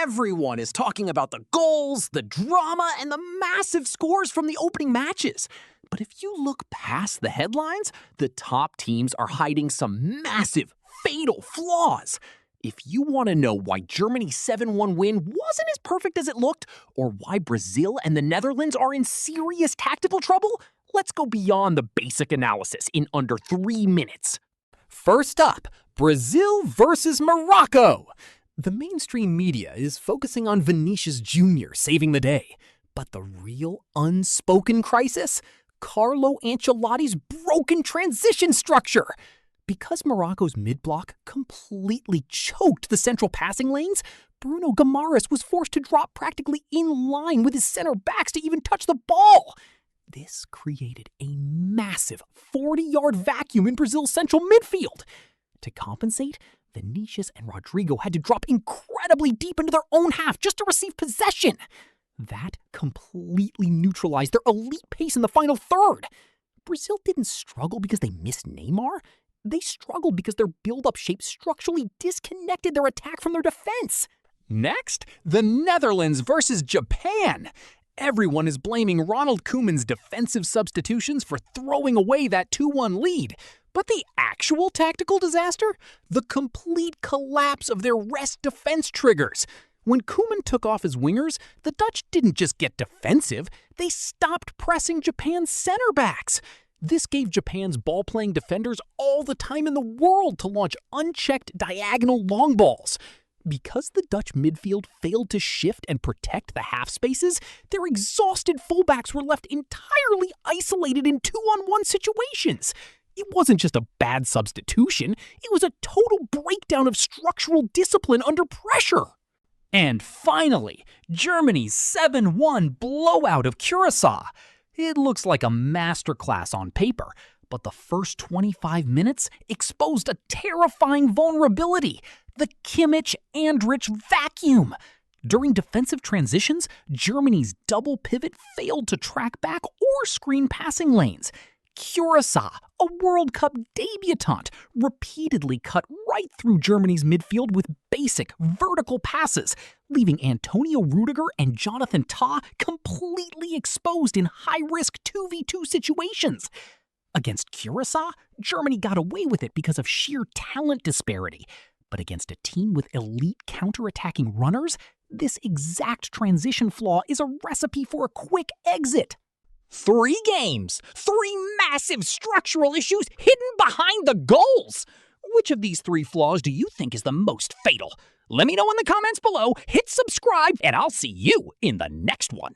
Everyone is talking about the goals, the drama, and the massive scores from the opening matches. But if you look past the headlines, the top teams are hiding some massive, fatal flaws. If you want to know why Germany's 7-1 win wasn't as perfect as it looked, or why Brazil and the Netherlands are in serious tactical trouble, let's go beyond the basic analysis in under 3 minutes. First up, Brazil versus Morocco. The mainstream media is focusing on Vinicius Jr. saving the day. But the real unspoken crisis? Carlo Ancelotti's broken transition structure. Because Morocco's mid-block completely choked the central passing lanes, Bruno Guimaraes was forced to drop practically in line with his center backs to even touch the ball. This created a massive 40-yard vacuum in Brazil's central midfield. To compensate, Vinicius and Rodrigo had to drop incredibly deep into their own half just to receive possession. That completely neutralized their elite pace in the final third. Brazil didn't struggle because they missed Neymar. They struggled because their build-up shape structurally disconnected their attack from their defense. Next, the Netherlands versus Japan. Everyone is blaming Ronald Koeman's defensive substitutions for throwing away that 2-1 lead. But the actual tactical disaster? The complete collapse of their rest defense triggers. When Koeman took off his wingers, the Dutch didn't just get defensive, they stopped pressing Japan's center backs. This gave Japan's ball-playing defenders all the time in the world to launch unchecked diagonal long balls. Because the Dutch midfield failed to shift and protect the half spaces, their exhausted fullbacks were left entirely isolated in 2-on-1 situations. It wasn't just a bad substitution, it was a total breakdown of structural discipline under pressure. And finally, Germany's 7-1 blowout of Curaçao. It looks like a masterclass on paper, but the first 25 minutes exposed a terrifying vulnerability: the Kimmich-Andrich vacuum. During defensive transitions, Germany's double pivot failed to track back or screen passing lanes. Curaçao, a World Cup debutante, repeatedly cut right through Germany's midfield with basic vertical passes, leaving Antonio Rudiger and Jonathan Tah completely exposed in high-risk 2v2 situations. Against Curaçao, Germany got away with it because of sheer talent disparity. But against a team with elite counter-attacking runners, this exact transition flaw is a recipe for a quick exit. 3 games, 3 massive structural issues hidden behind the goals. Which of these 3 flaws do you think is the most fatal? Let me know in the comments below, hit subscribe, and I'll see you in the next one.